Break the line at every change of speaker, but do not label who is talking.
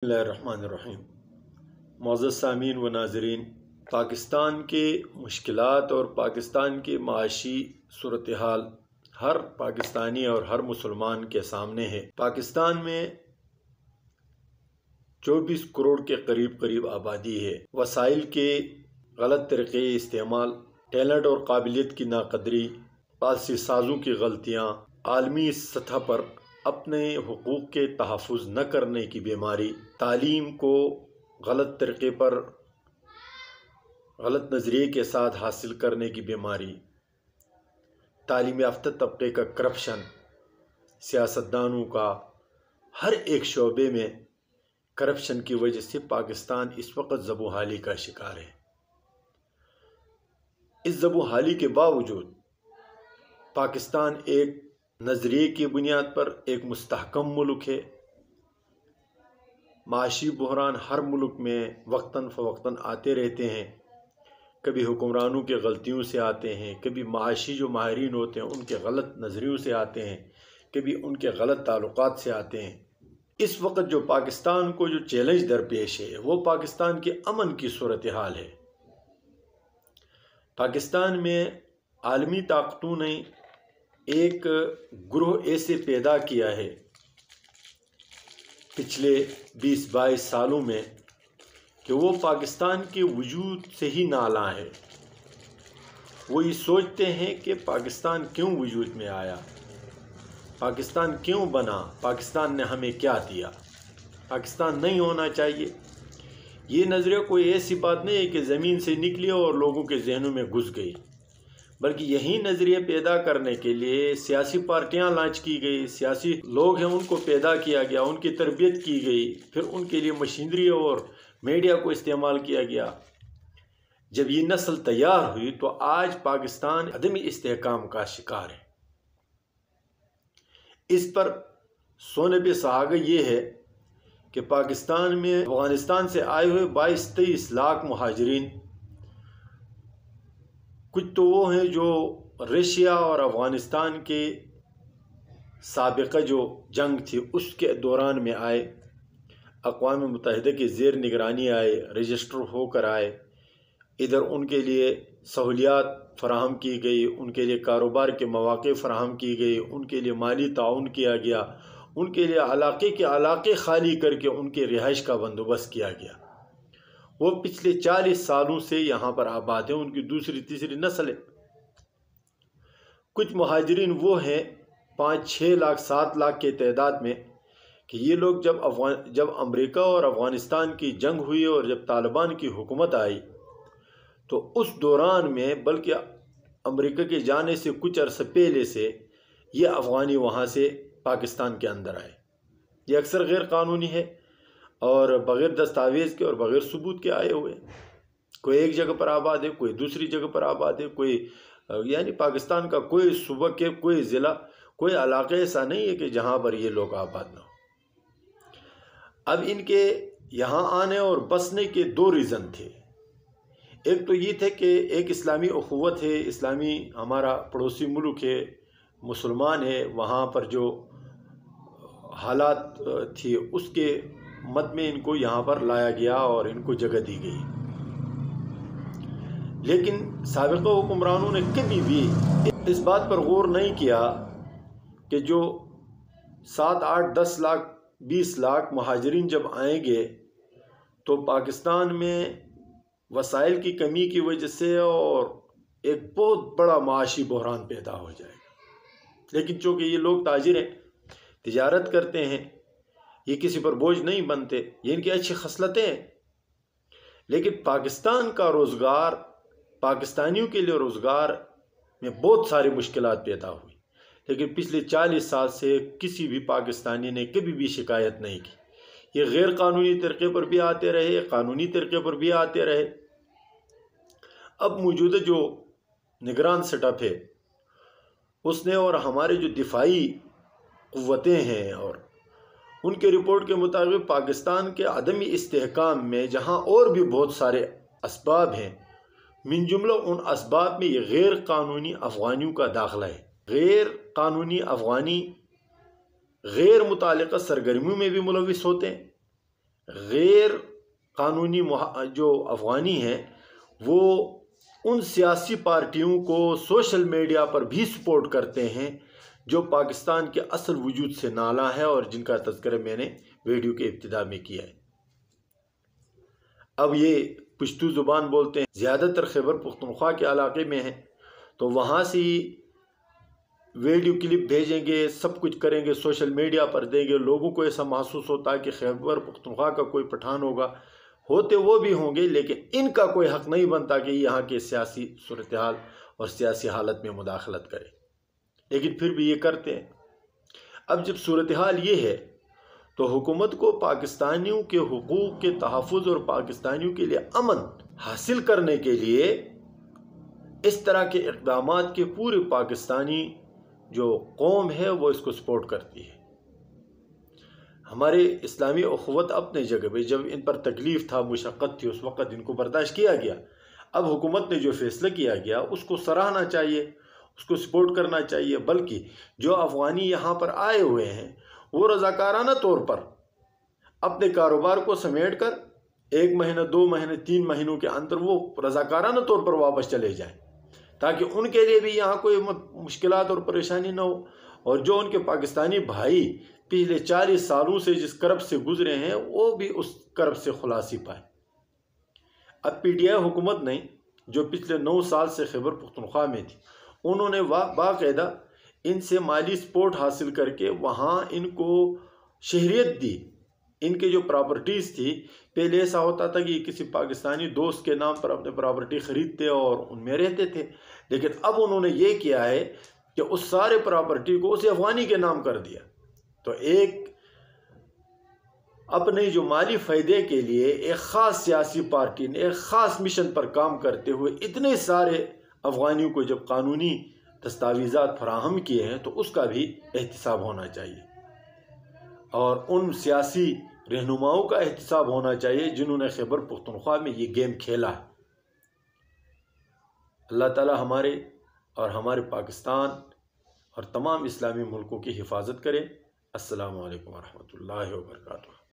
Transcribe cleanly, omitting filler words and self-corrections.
بسم اللہ الرحمن الرحیم۔ معزز سامعین و ناظرین، پاکستان کے مشکلات اور پاکستان کی معاشی صورتحال ہر پاکستانی اور ہر مسلمان کے سامنے ہے۔ پاکستان میں 24 کروڑ کے قریب آبادی ہے۔ وسائل کے غلط طریقے استعمال، ٹیلنٹ اور قابلیت کی ناقدری، پالیسی سازوں کی غلطیاں، عالمی سطح پر اپنے حقوق کے تحفظ نہ کرنے کی بیماری، تعلیم کو غلط طریقے پر غلط نظریے کے ساتھ حاصل کرنے کی بیماری، تعلیم یافتہ طبقے کا کرپشن، سیاستدانوں کا ہر ایک شعبے میں کرپشن کی وجہ سے پاکستان اس وقت زبوں حالی کا شکار ہے۔ اس زبوں حالی کے باوجود پاکستان ایک نظریے کی بنیاد پر ایک مستحکم ملک ہے۔ معاشی بحران ہر ملک میں وقتاً فوقتاً آتے رہتے ہیں، کبھی حکمرانوں کے غلطیوں سے آتے ہیں، کبھی معاشی جو ماہرین ہوتے ہیں ان کے غلط نظریوں سے آتے ہیں، کبھی ان کے غلط تعلقات سے آتے ہیں۔ اس وقت جو پاکستان کو جو چیلنج درپیش ہے وہ پاکستان کے امن کی صورتحال ہے۔ پاکستان میں عالمی طاقتوں نے ایک گروہ ایسے پیدا کیا ہے پچھلے 20-22 سالوں میں کہ وہ پاکستان کے وجود سے ہی نالاں ہے۔ وہ یہ سوچتے ہیں کہ پاکستان کیوں وجود میں آیا، پاکستان کیوں بنا، پاکستان نے ہمیں کیا دیا، پاکستان نہیں ہونا چاہیے۔ یہ نظریہ کوئی ایسی بات نہیں ہے کہ زمین سے نکلی اور لوگوں کے ذہنوں میں گھس گئی، بلکہ یہی نظریہ پیدا کرنے کے لیے سیاسی پارٹیاں لانچ کی گئی، سیاسی لوگ ہیں ان کو پیدا کیا گیا، ان کی تربیت کی گئی، پھر ان کے لیے مشینری اور میڈیا کو استعمال کیا گیا۔ جب یہ نسل تیار ہوئی تو آج پاکستان عدمی استحکام کا شکار ہے۔ اس پر سونے پہ سہاگا یہ ہے کہ پاکستان میں افغانستان سے آئے ہوئے 22-23 لاکھ مہاجرین، کچھ تو وہ ہیں جو رشیا اور افغانستان کے سابقہ جو جنگ تھی اس کے دوران میں آئے، اقوام متحدہ کے زیر نگرانی آئے، رجسٹر ہو کر آئے، ادھر ان کے لیے سہولیات فراہم کی گئی، ان کے لیے کاروبار کے مواقع فراہم کی گئی، ان کے لیے مالی تعاون کیا گیا، ان کے لیے علاقے خالی کر کے ان کے رہائش کا بندوبست کیا گیا۔ وہ پچھلے 40 سالوں سے یہاں پر آباد ہیں، ان کی دوسری تیسری نسل ہے۔ کچھ مہاجرین وہ ہیں 5-6 لاکھ 7 لاکھ کے تعداد میں کہ یہ لوگ جب امریکہ اور افغانستان کی جنگ ہوئی اور جب طالبان کی حکومت آئی تو اس دوران میں، بلکہ امریکہ کے جانے سے کچھ عرصہ پہلے سے، یہ افغانی وہاں سے پاکستان کے اندر آئے۔ یہ اکثر غیر قانونی ہے اور بغیر دستاویز کے اور بغیر ثبوت کے آئے ہوئے، کوئی ایک جگہ پر آباد ہے، کوئی دوسری جگہ پر آباد ہے، کوئی یعنی پاکستان کا کوئی صوبہ کے کوئی ضلع کوئی علاقہ ایسا نہیں ہے کہ جہاں پر یہ لوگ آباد نہ ہو۔ اب ان کے یہاں آنے اور بسنے کے 2 ریزن تھے۔ ایک تو یہ تھے کہ ایک اسلامی اخوت ہے، اسلامی ہمارا پڑوسی ملک ہے، مسلمان ہے، وہاں پر جو حالات تھی اس کے مد میں ان کو یہاں پر لایا گیا اور ان کو جگہ دی گئی۔ لیکن سابقہ حکمرانوں نے کبھی بھی اس بات پر غور نہیں کیا کہ جو 7, 8, 10 لاکھ 20 لاکھ مہاجرین جب آئیں گے تو پاکستان میں وسائل کی کمی کی وجہ سے اور ایک بہت بڑا معاشی بحران پیدا ہو جائے گا۔ لیکن چونکہ یہ لوگ تاجر ہیں، تجارت کرتے ہیں، یہ کسی پر بوجھ نہیں بنتے، یہ ان کی اچھی خصلتیں ہیں، لیکن پاکستان کا روزگار، پاکستانیوں کے لیے روزگار میں بہت ساری مشکلات پیدا ہوئی۔ لیکن پچھلے 40 سال سے کسی بھی پاکستانی نے کبھی بھی شکایت نہیں کی۔ یہ غیر قانونی طریقے پر بھی آتے رہے، قانونی طریقے پر بھی آتے رہے۔ اب موجودہ جو نگران سٹپ ہے اس نے اور ہمارے جو دفاعی قوتیں ہیں اور ان کے رپورٹ کے مطابق پاکستان کے عدمی استحکام میں جہاں اور بھی بہت سارے اسباب ہیں، من جملہ ان اسباب میں یہ غیر قانونی افغانیوں کا داخلہ ہے۔ غیر قانونی افغانی غیر متعلقہ سرگرمیوں میں بھی ملوث ہوتے ہیں، غیر قانونی جو افغانی ہیں وہ ان سیاسی پارٹیوں کو سوشل میڈیا پر بھی سپورٹ کرتے ہیں جو پاکستان کے اصل وجود سے نالا ہے اور جن کا تذکرہ میں نے ویڈیو کے ابتدا میں کیا ہے۔ اب یہ پشتو زبان بولتے ہیں، زیادہ تر خیبر پختونخوا کے علاقے میں ہیں، تو وہاں سے ویڈیو کلپ بھیجیں گے، سب کچھ کریں گے، سوشل میڈیا پر دیں گے، لوگوں کو ایسا محسوس ہوتا ہے کہ خیبر پختونخوا کا کوئی پٹھان ہوگا، ہوتے وہ بھی ہوں گے، لیکن ان کا کوئی حق نہیں بنتا کہ یہاں کے سیاسی صورتحال اور سیاسی حالت میں مداخلت کرے، لیکن پھر بھی یہ کرتے ہیں۔ اب جب صورتحال یہ ہے تو حکومت کو پاکستانیوں کے حقوق کے تحفظ اور پاکستانیوں کے لیے امن حاصل کرنے کے لیے اس طرح کے اقدامات کے پورے پاکستانی جو قوم ہے وہ اس کو سپورٹ کرتی ہے۔ ہمارے اسلامی اخوت اپنے جگہ پہ، جب ان پر تکلیف تھا، مشقت تھی، اس وقت ان کو برداشت کیا گیا۔ اب حکومت نے جو فیصلہ کیا گیا اس کو سراہنا چاہیے، اس کو سپورٹ کرنا چاہیے، بلکہ جو افغانی یہاں پر آئے ہوئے ہیں وہ رضاکارانہ طور پر اپنے کاروبار کو سمیٹ کر 1 مہینہ 2 مہینے 3 مہینوں کے اندر وہ رضاکارانہ طور پر واپس چلے جائیں، تاکہ ان کے لیے بھی یہاں کوئی مشکلات اور پریشانی نہ ہو، اور جو ان کے پاکستانی بھائی پچھلے 40 سالوں سے جس کرب سے گزرے ہیں وہ بھی اس کرب سے خلاصی پائے۔ اب پی ٹی آئی حکومت نے جو پچھلے 9 سال سے خیبر پختونخوا میں تھی، انہوں نے باقاعدہ ان سے مالی سپورٹ حاصل کر کے وہاں ان کو شہریت دی۔ ان کے جو پراپرٹیز تھی، پہلے ایسا ہوتا تھا کہ کسی پاکستانی دوست کے نام پر اپنے پراپرٹی خریدتے اور ان میں رہتے تھے، لیکن اب انہوں نے یہ کیا ہے کہ اس سارے پراپرٹی کو اسے افغانی کے نام کر دیا۔ تو ایک اپنے جو مالی فائدے کے لیے ایک خاص سیاسی پارٹی نے ایک خاص مشن پر کام کرتے ہوئے اتنے سارے افغانیوں کو جب قانونی دستاویزات فراہم کیے ہیں تو اس کا بھی احتساب ہونا چاہیے، اور ان سیاسی رہنماؤں کا احتساب ہونا چاہیے جنہوں نے خیبر پختونخوا میں یہ گیم کھیلا ہے۔ اللہ تعالی ہمارے اور ہمارے پاکستان اور تمام اسلامی ملکوں کی حفاظت کرے۔ السلام علیکم ورحمۃ اللہ وبرکاتہ۔